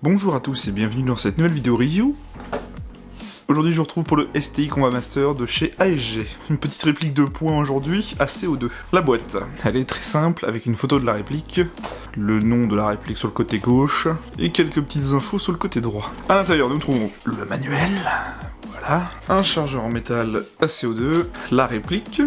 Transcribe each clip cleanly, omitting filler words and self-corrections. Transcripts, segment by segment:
Bonjour à tous et bienvenue dans cette nouvelle vidéo review. Aujourd'hui je vous retrouve pour le STI Combat Master de chez ASG. Une petite réplique de points aujourd'hui à CO2. La boîte, elle est très simple avec une photo de la réplique, le nom de la réplique sur le côté gauche et quelques petites infos sur le côté droit. À l'intérieur nous trouvons le manuel, voilà, un chargeur en métal à CO2, la réplique.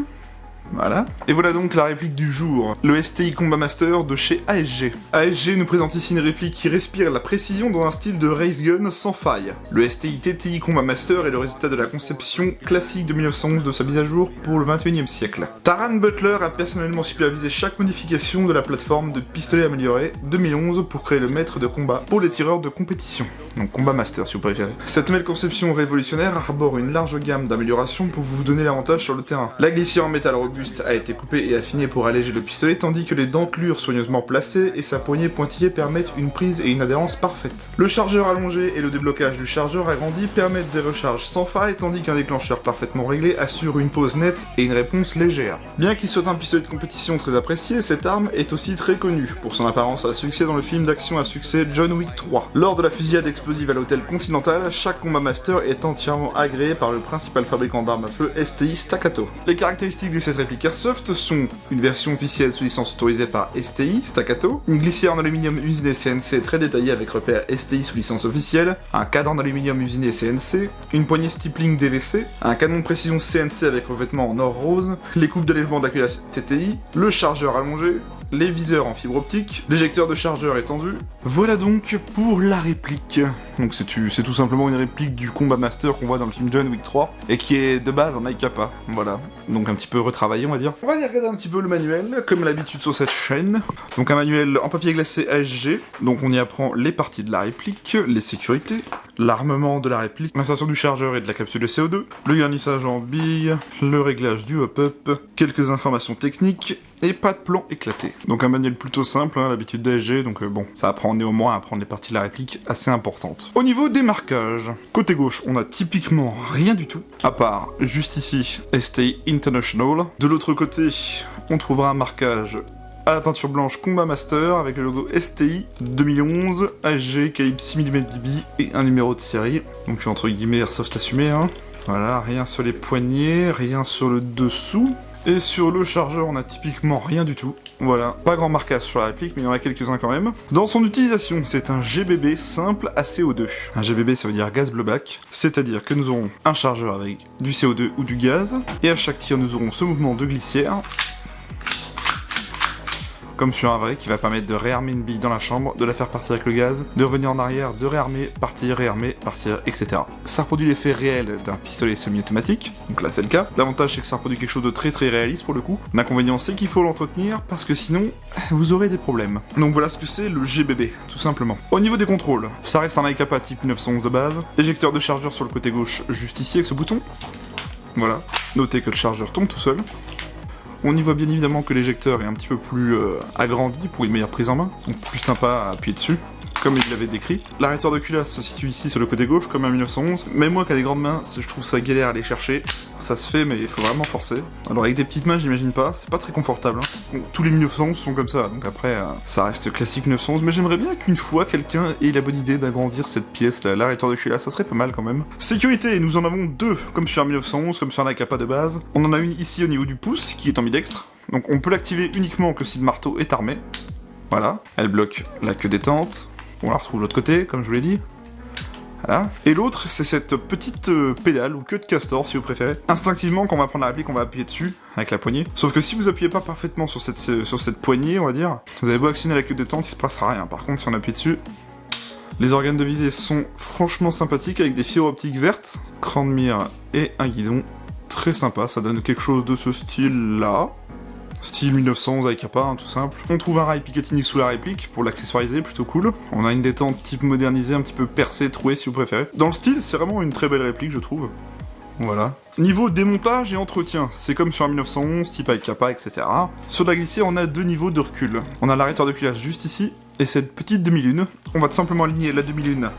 Voilà. Et voilà donc la réplique du jour, le STI Combat Master de chez ASG. ASG nous présente ici une réplique qui respire la précision dans un style de race gun sans faille. Le STI TTI Combat Master est le résultat de la conception classique de 1911 de sa mise à jour pour le 21e siècle. Taran Butler a personnellement supervisé chaque modification de la plateforme de pistolet amélioré 2011 pour créer le maître de combat pour les tireurs de compétition. Donc Combat Master si vous préférez. Cette nouvelle conception révolutionnaire arbore une large gamme d'améliorations pour vous donner l'avantage sur le terrain. La glissière en métal robuste a été coupée et affinée pour alléger le pistolet, tandis que les dentelures soigneusement placées et sa poignée pointillée permettent une prise et une adhérence parfaite. Le chargeur allongé et le déblocage du chargeur agrandi permettent des recharges sans faille, tandis qu'un déclencheur parfaitement réglé assure une pause nette et une réponse légère. Bien qu'il soit un pistolet de compétition très apprécié, cette arme est aussi très connue pour son apparence à succès dans le film d'action à succès John Wick 3. Lors de la fusillade explosive à l'hôtel Continental, chaque Combat Master est entièrement agréé par le principal fabricant d'armes à feu STI Staccato. Les caractéristiques de cette réplique Airsoft sont une version officielle sous licence autorisée par STI Staccato, une glissière en aluminium usinée CNC très détaillée avec repère STI sous licence officielle, un cadre en aluminium usiné CNC, une poignée stippling DVC, un canon de précision CNC avec revêtement en or rose, les coupes d'allègement de la culasse TTI, le chargeur allongé, les viseurs en fibre optique, l'éjecteur de chargeur étendu. Voilà donc pour la réplique. Donc c'est tout simplement une réplique du Combat Master qu'on voit dans le film John Wick 3 et qui est de base en ICAPA. Voilà, donc un petit peu retravaillé on va dire. On va aller regarder un petit peu le manuel, comme l'habitude sur cette chaîne. Donc un manuel en papier glacé ASG, donc on y apprend les parties de la réplique, les sécurités, l'armement de la réplique, l'insertion du chargeur et de la capsule de CO2, le garnissage en billes, le réglage du hop-up, quelques informations techniques, et pas de plan éclaté. Donc un manuel plutôt simple, hein, l'habitude d'ASG, donc bon, ça apprend néanmoins à apprendre les parties de la réplique assez importantes. Au niveau des marquages, côté gauche, on a typiquement rien du tout, à part juste ici, STI International. De l'autre côté, on trouvera un marquage à la peinture blanche Combat Master avec le logo STI 2011, ASG, calibre 6 mm BB et un numéro de série. Donc entre guillemets Airsoft assumé, hein. Voilà, rien sur les poignets, rien sur le dessous. Et sur le chargeur, on a typiquement rien du tout. Voilà, pas grand marquage sur la réplique, mais il y en a quelques-uns quand même. Dans son utilisation, c'est un GBB simple à CO2. Un GBB, ça veut dire gaz blowback, c'est-à-dire que nous aurons un chargeur avec du CO2 ou du gaz, et à chaque tir, nous aurons ce mouvement de glissière, comme sur un vrai, qui va permettre de réarmer une bille dans la chambre, de la faire partir avec le gaz, de revenir en arrière, de réarmer, partir, etc. Ça reproduit l'effet réel d'un pistolet semi-automatique, donc là c'est le cas. L'avantage c'est que ça reproduit quelque chose de très réaliste pour le coup. L'inconvénient c'est qu'il faut l'entretenir, parce que sinon, vous aurez des problèmes. Donc voilà ce que c'est le GBB, tout simplement. Au niveau des contrôles, ça reste un ICAPA type 1911 de base, éjecteur de chargeur sur le côté gauche, juste ici avec ce bouton. Voilà, notez que le chargeur tombe tout seul. On y voit bien évidemment que l'éjecteur est un petit peu plus agrandi pour une meilleure prise en main, donc plus sympa à appuyer dessus, comme il l'avait décrit. L'arrêteur de culasse se situe ici sur le côté gauche, comme un 1911. Même moi qui a des grandes mains, je trouve ça galère à aller chercher. Ça se fait, mais il faut vraiment forcer. Alors avec des petites mains, j'imagine pas, c'est pas très confortable. Hein. Bon, tous les 1911 sont comme ça, donc après, ça reste classique 1911. Mais j'aimerais bien qu'une fois, quelqu'un ait la bonne idée d'agrandir cette pièce, là, l'arrêteur de culasse, ça serait pas mal quand même. Sécurité, nous en avons deux, comme sur un 1911, comme sur un AKPA de base. On en a une ici au niveau du pouce, qui est ambidextre. Donc on peut l'activer uniquement que si le marteau est armé. Voilà, elle bloque la queue détente. On la retrouve de l'autre côté, comme je vous l'ai dit. Voilà. Et l'autre, c'est cette petite pédale, ou queue de castor, si vous préférez. Instinctivement, quand on va prendre la réplique, on va appuyer dessus, avec la poignée. Sauf que si vous appuyez pas parfaitement sur cette poignée, on va dire, vous avez beau actionner la queue de détente, il se passera rien. Par contre, si on appuie dessus, les organes de visée sont franchement sympathiques, avec des fibres optiques vertes, cran de mire et un guidon. Très sympa, ça donne quelque chose de ce style-là. Style 1911 avec APA, hein, tout simple. On trouve un rail Picatinny sous la réplique pour l'accessoiriser, plutôt cool. On a une détente type modernisée, un petit peu percée, trouée si vous préférez. Dans le style, c'est vraiment une très belle réplique, je trouve. Voilà. Niveau démontage et entretien, c'est comme sur un 1911, type avec APA, etc. Sur la glissière, on a deux niveaux de recul. On a l'arrêteur de culasse juste ici, et cette petite demi-lune. On va tout simplement aligner la demi-lune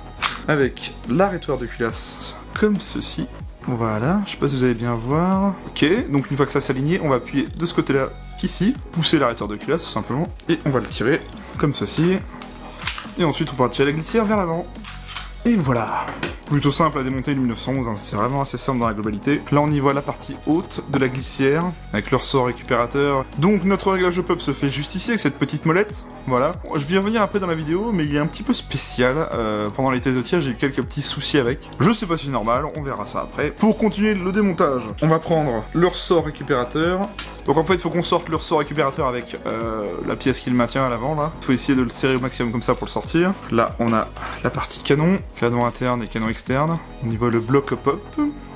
avec l'arrêteur de culasse, comme ceci. Voilà, je sais pas si vous allez bien voir. Ok, donc une fois que ça s'est aligné, on va appuyer de ce côté-là qu'ici, pousser l'arrêteur de culasse tout simplement, et on va le tirer comme ceci. Et ensuite on pourra tirer la glissière vers l'avant. Et voilà. Plutôt simple à démonter le 1911, hein. C'est vraiment assez simple dans la globalité. Là on y voit la partie haute de la glissière, avec le ressort récupérateur. Donc notre réglage de pop se fait juste ici avec cette petite molette, voilà. Je vais y revenir après dans la vidéo, mais il est un petit peu spécial. Pendant les tests de tir, j'ai eu quelques petits soucis avec. Je sais pas si c'est normal, on verra ça après. Pour continuer le démontage, on va prendre le ressort récupérateur. Donc en fait, il faut qu'on sorte le ressort récupérateur avec la pièce qui le maintient à l'avant, là. Il faut essayer de le serrer au maximum comme ça pour le sortir. Là, on a la partie canon interne et canon externe. On y voit le bloc pop.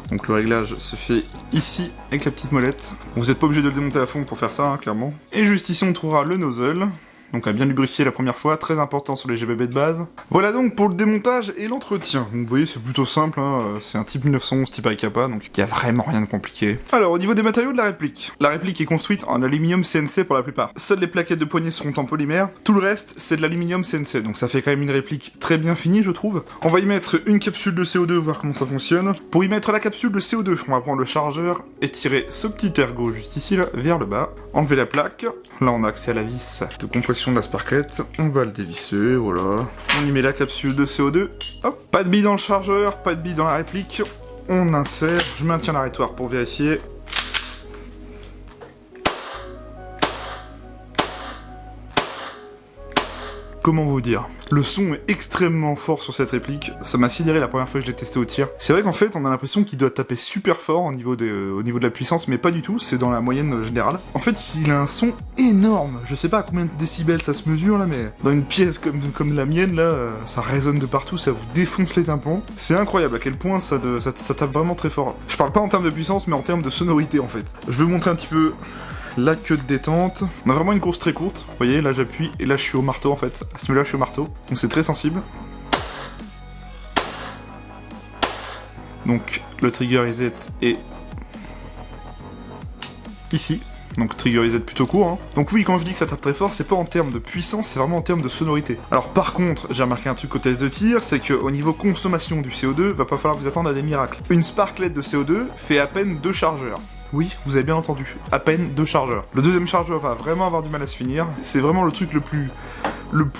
Donc le réglage se fait ici, avec la petite molette. Vous n'êtes pas obligé de le démonter à fond pour faire ça, hein, clairement. Et juste ici, on trouvera le nozzle. Donc à bien lubrifier la première fois, très important sur les GBB de base. Voilà donc pour le démontage et l'entretien. Donc vous voyez, c'est plutôt simple, hein. C'est un type 1911, type IKPA, donc il n'y a vraiment rien de compliqué. Alors au niveau des matériaux de la réplique est construite en aluminium CNC pour la plupart. Seules les plaquettes de poignée seront en polymère, tout le reste c'est de l'aluminium CNC, donc ça fait quand même une réplique très bien finie je trouve. On va y mettre une capsule de CO2, voir comment ça fonctionne. Pour y mettre la capsule de CO2, on va prendre le chargeur et tirer ce petit ergot juste ici là, vers le bas. Enlever la plaque, là on a accès à la vis de compression de la sparklette, on va le dévisser, voilà. On y met la capsule de CO2, hop, pas de bille dans le chargeur, pas de bille dans la réplique, on insère, je maintiens l'arrêtoir pour vérifier. Comment vous dire? Le son est extrêmement fort sur cette réplique, ça m'a sidéré la première fois que je l'ai testé au tir. C'est vrai qu'en fait on a l'impression qu'il doit taper super fort au niveau de la puissance, mais pas du tout, c'est dans la moyenne générale. En fait il a un son énorme, je sais pas à combien de décibels ça se mesure là, mais dans une pièce comme la mienne là, ça résonne de partout, ça vous défonce les tympans. C'est incroyable à quel point ça tape vraiment très fort. Je parle pas en termes de puissance, mais en termes de sonorité en fait. Je vais vous montrer un petit peu la queue de détente. On a vraiment une course très courte. Vous voyez, là j'appuie et là je suis au marteau en fait. À ce niveau-là, je suis au marteau. Donc c'est très sensible. Donc le trigger reset est ici. Donc trigger reset plutôt court. Hein. Donc oui, quand je dis que ça tape très fort, c'est pas en termes de puissance, c'est vraiment en termes de sonorité. Alors par contre, j'ai remarqué un truc au test de tir, c'est qu'au niveau consommation du CO2, va pas falloir vous attendre à des miracles. Une sparklet de CO2 fait à peine 2 chargeurs. Oui, vous avez bien entendu, à peine 2 chargeurs. Le deuxième chargeur va vraiment avoir du mal à se finir. C'est vraiment le truc le plus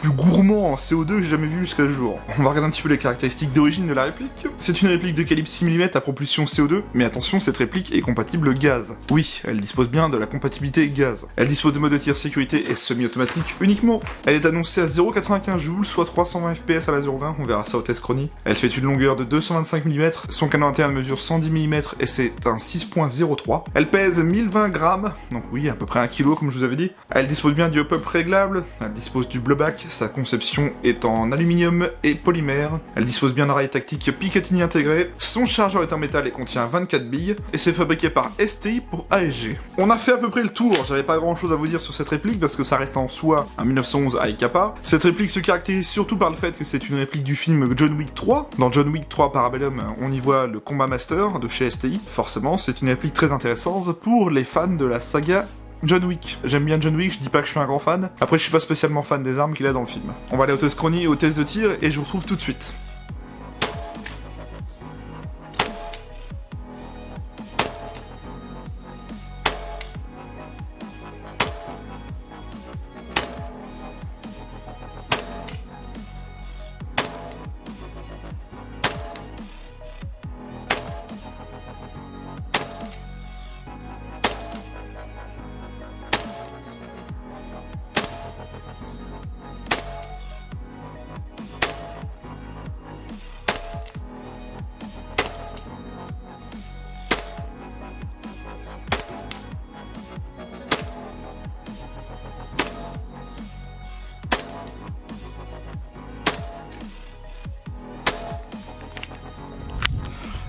gourmand en CO2 que j'ai jamais vu jusqu'à ce jour. On va regarder un petit peu les caractéristiques d'origine de la réplique. C'est une réplique de calibre 6 mm à propulsion CO2, mais attention, cette réplique est compatible gaz. Oui, elle dispose bien de la compatibilité gaz. Elle dispose de mode de tir sécurité et semi-automatique uniquement. Elle est annoncée à 0,95 joules, soit 320 fps à la 0,20, on verra ça au test chronie. Elle fait une longueur de 225 mm, son canon interne mesure 110 mm et c'est un 6.03. Elle pèse 1020 grammes, donc oui, à peu près 1 kg comme je vous avais dit. Elle dispose bien du hop-up réglable, elle dispose du blowback, sa conception est en aluminium et polymère. Elle dispose bien d'un rail tactique Picatinny intégré, son chargeur est en métal et contient 24 billes, et c'est fabriqué par STI pour ASG. On a fait à peu près le tour, j'avais pas grand chose à vous dire sur cette réplique parce que ça reste en soi un 1911 IKPA. Cette réplique se caractérise surtout par le fait que c'est une réplique du film John Wick 3. Dans John Wick 3 Parabellum, on y voit le Combat Master de chez STI. Forcément, c'est une réplique très intéressante pour les fans de la saga John Wick. J'aime bien John Wick, je dis pas que je suis un grand fan. Après, je suis pas spécialement fan des armes qu'il a dans le film. On va aller au test chronie et au test de tir, et je vous retrouve tout de suite.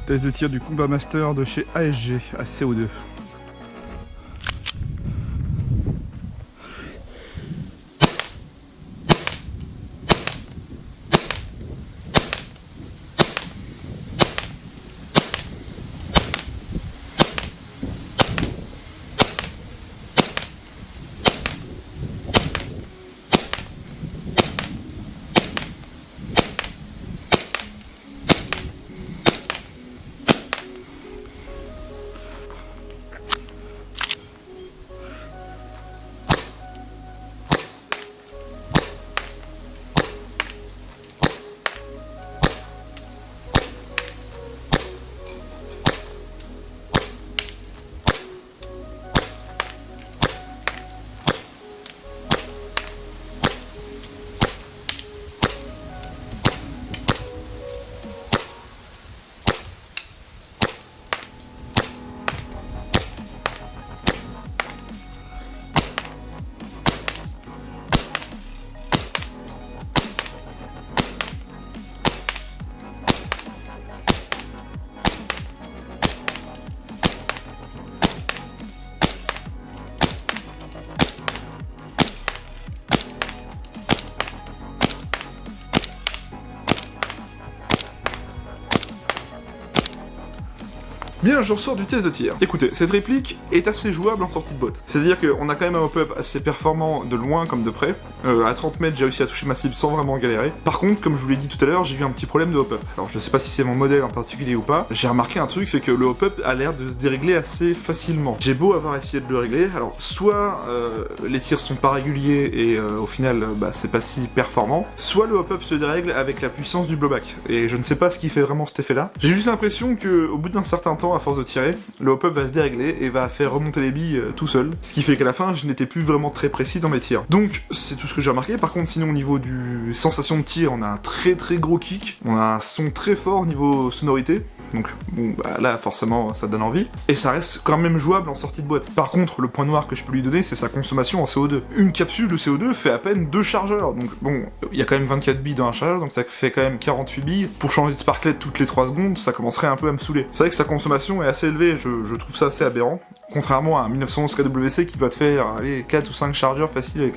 Test de tir du Combat Master de chez ASG à CO2. Bien, je ressors du test de tir. Écoutez, cette réplique est assez jouable en sortie de boîte. C'est-à-dire qu'on a quand même un hop-up assez performant de loin comme de près. À 30 mètres, j'ai réussi à toucher ma cible sans vraiment galérer. Par contre, comme je vous l'ai dit tout à l'heure, j'ai eu un petit problème de hop-up. Alors, je sais pas si c'est mon modèle en particulier ou pas, j'ai remarqué un truc, c'est que le hop-up a l'air de se dérégler assez facilement. J'ai beau avoir essayé de le régler, alors soit les tirs sont pas réguliers et au final, c'est pas si performant, soit le hop-up se dérègle avec la puissance du blowback. Et je ne sais pas ce qui fait vraiment cet effet-là. J'ai juste l'impression que au bout d'un certain temps, à force de tirer, le hop-up va se dérégler et va faire remonter les billes tout seul. Ce qui fait qu'à la fin, je n'étais plus vraiment très précis dans mes tirs. Donc, c'est tout ce que j'ai remarqué. Par contre, sinon, au niveau du sensation de tir, on a un très gros kick. On a un son très fort au niveau sonorité. Donc, bon, là, forcément, ça donne envie. Et ça reste quand même jouable en sortie de boîte. Par contre, le point noir que je peux lui donner, c'est sa consommation en CO2. Une capsule de CO2 fait à peine 2 chargeurs. Donc, bon, il y a quand même 24 billes dans un chargeur, donc ça fait quand même 48 billes. Pour changer de sparklet toutes les 3 secondes, ça commencerait un peu à me saouler. C'est vrai que sa consommation est assez élevée, je trouve ça assez aberrant. Contrairement à un 1911 KWC qui va te faire, 4 ou 5 chargeurs faciles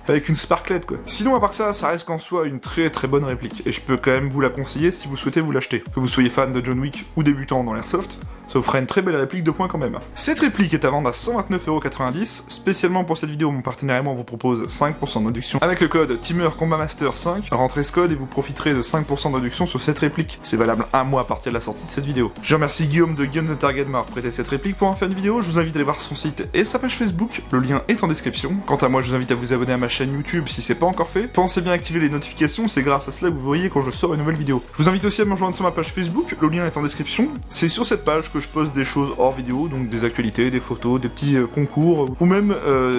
avec une sparklet, quoi. Sinon, à part ça, ça reste qu'en soi une très bonne réplique. Et je peux quand même vous la conseiller si vous souhaitez vous l'acheter. Que vous soyez fan de John Wick ou débutant dans l'airsoft, ça vous fera une très belle réplique de points quand même. Cette réplique est à vendre à 129,90€. Spécialement pour cette vidéo, mon partenaire et moi on vous propose 5% de réduction avec le code TeamerCombatMaster5. Rentrez ce code et vous profiterez de 5% de réduction sur cette réplique. C'est valable un mois à partir de la sortie de cette vidéo. Je remercie Guillaume de Guns & Target m'avoir prêté cette réplique pour en faire une vidéo. Je vous invite à aller voir son site et sa page Facebook. Le lien est en description. Quant à moi, je vous invite à vous abonner à ma chaîne YouTube si c'est pas encore fait. Pensez bien à activer les notifications, c'est grâce à cela que vous voyez quand je sors une nouvelle vidéo. Je vous invite aussi à me rejoindre sur ma page Facebook. Le lien est en description. C'est sur cette page que je poste des choses hors vidéo, donc des actualités, des photos, des petits concours, ou même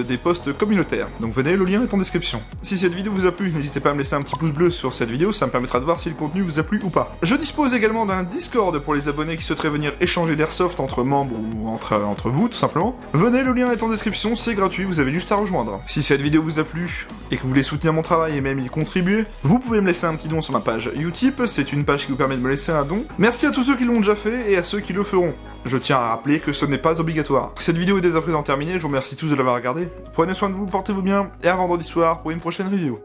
des posts communautaires. Donc venez, le lien est en description. Si cette vidéo vous a plu, n'hésitez pas à me laisser un petit pouce bleu sur cette vidéo, ça me permettra de voir si le contenu vous a plu ou pas. Je dispose également d'un Discord pour les abonnés qui souhaiteraient venir échanger d'airsoft entre membres ou entre vous, tout simplement. Venez, le lien est en description, c'est gratuit, vous avez juste à rejoindre. Si cette vidéo vous a plu, et que vous voulez soutenir mon travail et même y contribuer, vous pouvez me laisser un petit don sur ma page Utip, c'est une page qui vous permet de me laisser un don. Merci à tous ceux qui l'ont déjà fait et à ceux qui le feront. Je tiens à rappeler que ce n'est pas obligatoire. Cette vidéo est dès à présent terminée, je vous remercie tous de l'avoir regardée. Prenez soin de vous, portez-vous bien, et à vendredi soir pour une prochaine review.